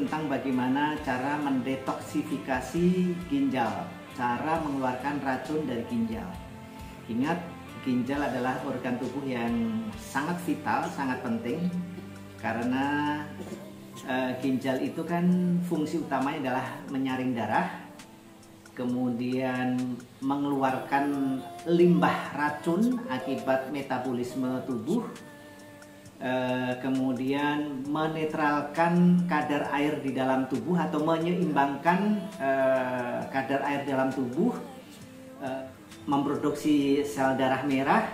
tentang bagaimana cara mendetoksifikasi ginjal, cara mengeluarkan racun dari ginjal. Ingat, ginjal adalah organ tubuh yang sangat vital, sangat penting, karena ginjal itu kan fungsi utamanya adalah menyaring darah, kemudian mengeluarkan limbah racun akibat metabolisme tubuh, kemudian menetralkan kadar air di dalam tubuh atau menyeimbangkan kadar air dalam tubuh, memproduksi sel darah merah,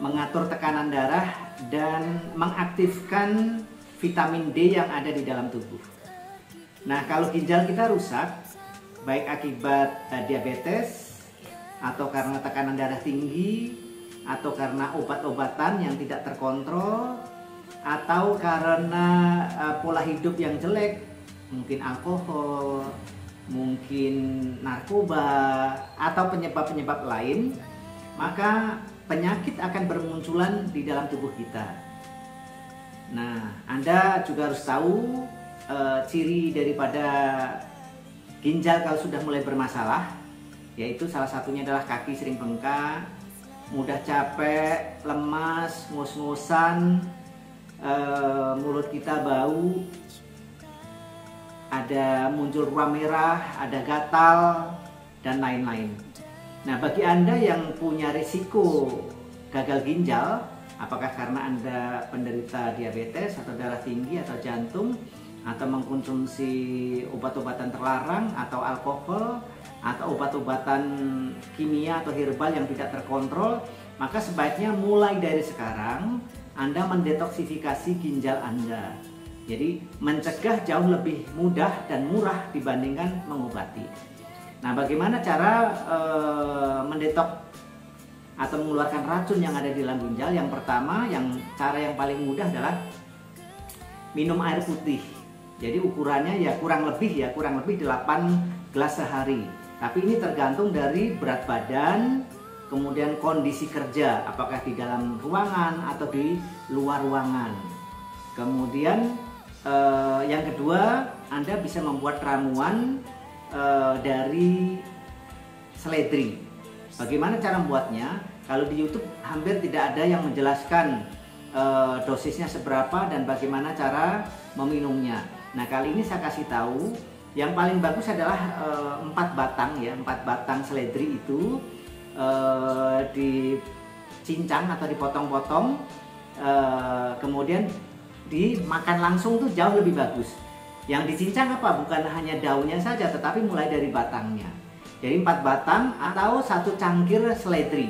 mengatur tekanan darah, dan mengaktifkan vitamin D yang ada di dalam tubuh. Nah, kalau ginjal kita rusak, baik akibat diabetes, atau karena tekanan darah tinggi, atau karena obat-obatan yang tidak terkontrol, atau karena pola hidup yang jelek, mungkin alkohol, mungkin narkoba, atau penyebab-penyebab lain, maka penyakit akan bermunculan di dalam tubuh kita. Nah, Anda juga harus tahu ciri daripada ginjal kalau sudah mulai bermasalah, yaitu salah satunya adalah kaki sering bengkak, mudah capek, lemas, ngus-ngusan, mulut kita bau, ada muncul ruam merah, ada gatal, dan lain-lain. Nah, bagi Anda yang punya risiko gagal ginjal, apakah karena Anda penderita diabetes atau darah tinggi atau jantung, atau mengkonsumsi obat-obatan terlarang atau alkohol, atau obat-obatan kimia atau herbal yang tidak terkontrol, maka sebaiknya mulai dari sekarang Anda mendetoksifikasi ginjal Anda. Jadi mencegah jauh lebih mudah dan murah dibandingkan mengobati. Nah, bagaimana cara mendetok atau mengeluarkan racun yang ada di dalam ginjal? Yang pertama, cara yang paling mudah adalah minum air putih. Jadi ukurannya ya kurang lebih 8 gelas sehari. Tapi ini tergantung dari berat badan, kemudian kondisi kerja, apakah di dalam ruangan atau di luar ruangan. Kemudian yang kedua, Anda bisa membuat ramuan dari seledri. Bagaimana cara membuatnya? Kalau di YouTube hampir tidak ada yang menjelaskan dosisnya seberapa dan bagaimana cara meminumnya. Nah, kali ini saya kasih tahu. Yang paling bagus adalah 4 batang ya, 4 batang seledri itu dicincang atau dipotong-potong, kemudian dimakan langsung tuh jauh lebih bagus. Yang dicincang apa? Bukan hanya daunnya saja, tetapi mulai dari batangnya. Jadi 4 batang atau 1 cangkir seledri.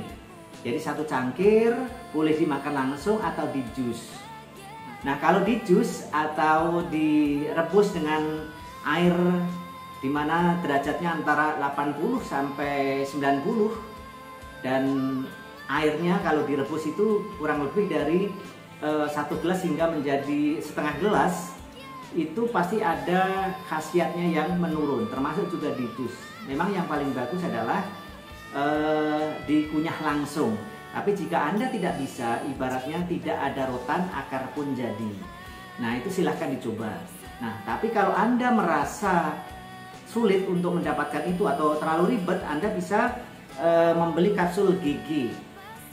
Jadi 1 cangkir boleh dimakan langsung atau di jus. Nah, kalau di jus atau direbus dengan air dimana derajatnya antara 80 sampai 90, dan airnya kalau direbus itu kurang lebih dari 1 gelas hingga menjadi setengah gelas, itu pasti ada khasiatnya yang menurun, termasuk juga di jus. Memang yang paling bagus adalah dikunyah langsung. Tapi jika Anda tidak bisa, ibaratnya tidak ada rotan, akar pun jadi. Nah, itu silahkan dicoba. Nah, tapi kalau Anda merasa sulit untuk mendapatkan itu atau terlalu ribet, Anda bisa membeli kapsul GG.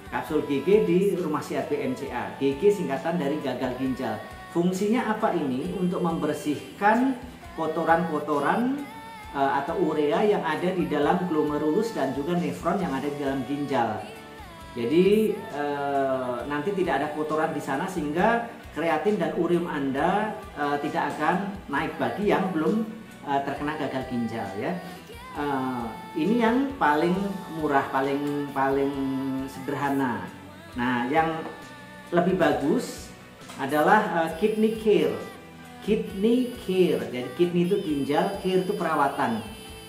Kapsul GG di Rumah Sehat BMCA. GG singkatan dari gagal ginjal. Fungsinya apa ini? Untuk membersihkan kotoran-kotoran atau urea yang ada di dalam glomerulus dan juga nefron yang ada di dalam ginjal. Jadi nanti tidak ada kotoran di sana sehingga kreatin dan urium Anda tidak akan naik bagi yang belum terkena gagal ginjal ya. Ini yang paling murah, paling sederhana. Nah, yang lebih bagus adalah kidney care. Kidney care. Jadi kidney itu ginjal, care itu perawatan.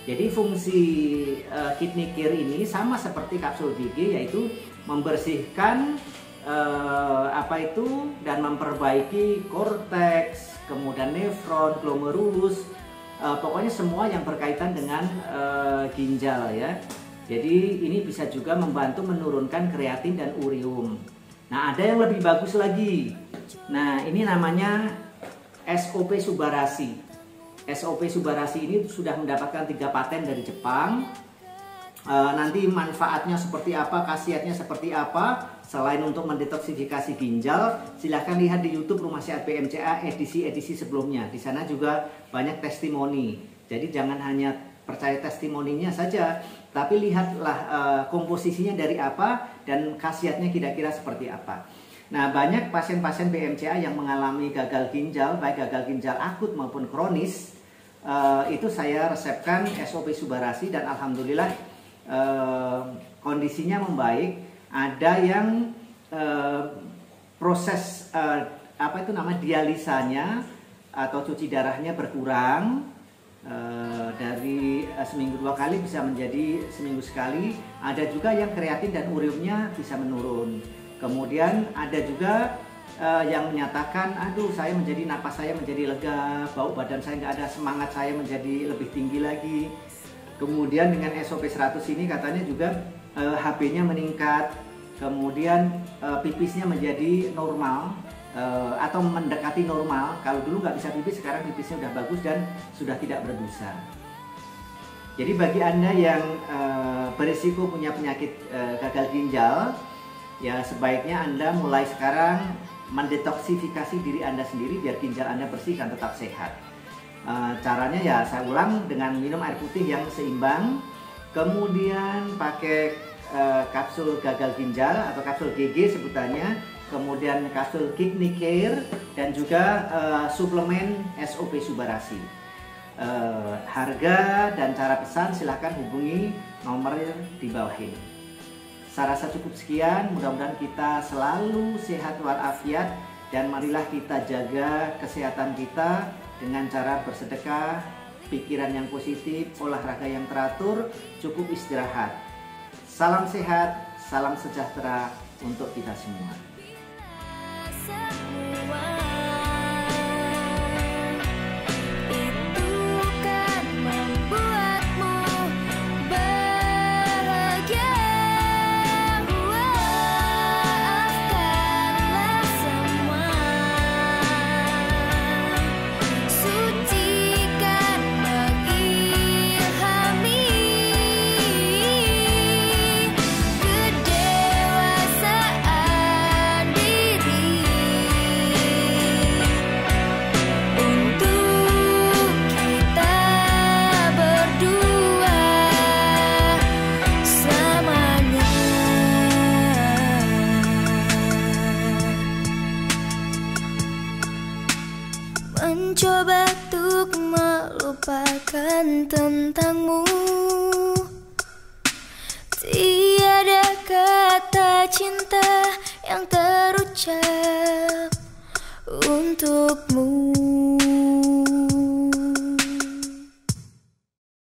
Jadi fungsi kidney care ini sama seperti kapsul GG, yaitu membersihkan dan memperbaiki korteks, kemudian nefron, glomerulus, pokoknya semua yang berkaitan dengan ginjal ya. Jadi ini bisa juga membantu menurunkan kreatin dan urium. Nah, ada yang lebih bagus lagi. Nah, ini namanya SOP Subarasi. SOP Subarasi ini sudah mendapatkan 3 paten dari Jepang. Nanti manfaatnya seperti apa, khasiatnya seperti apa, selain untuk mendetoksifikasi ginjal, silahkan lihat di YouTube Rumah Sehat BMCA edisi-edisi sebelumnya. Di sana juga banyak testimoni. Jadi jangan hanya percaya testimoninya saja, tapi lihatlah komposisinya dari apa dan khasiatnya kira-kira seperti apa. Nah, banyak pasien-pasien BMCA yang mengalami gagal ginjal, baik gagal ginjal akut maupun kronis, itu saya resepkan SOP Subarasi dan alhamdulillah kondisinya membaik. Ada yang proses dialisanya atau cuci darahnya berkurang, dari seminggu 2 kali bisa menjadi seminggu sekali. Ada juga yang kreatin dan ureumnya bisa menurun. Kemudian ada juga yang menyatakan, aduh saya napas saya menjadi lega, bau badan saya nggak ada, semangat saya menjadi lebih tinggi lagi. Kemudian dengan SOP 100 ini katanya juga HB-nya meningkat, kemudian pipisnya menjadi normal atau mendekati normal. Kalau dulu nggak bisa pipis, sekarang pipisnya udah bagus dan sudah tidak berbusa. Jadi bagi Anda yang berisiko punya penyakit gagal ginjal, ya sebaiknya Anda mulai sekarang mendetoksifikasi diri Anda sendiri biar ginjal Anda bersih dan tetap sehat. Caranya ya saya ulang dengan minum air putih yang seimbang, kemudian pakai kapsul gagal ginjal atau kapsul GG sebutannya, kemudian kapsul Kidney Care dan juga suplemen SOP Subarasi. Harga dan cara pesan silahkan hubungi nomor di bawah ini. Saya rasa cukup sekian, mudah-mudahan kita selalu sehat walafiat dan marilah kita jaga kesehatan kita dengan cara bersedekah, pikiran yang positif, olahraga yang teratur, cukup istirahat. Salam sehat, salam sejahtera untuk kita semua. Mencoba untuk melupakan tentangmu, tiada kata cinta yang terucap untukmu.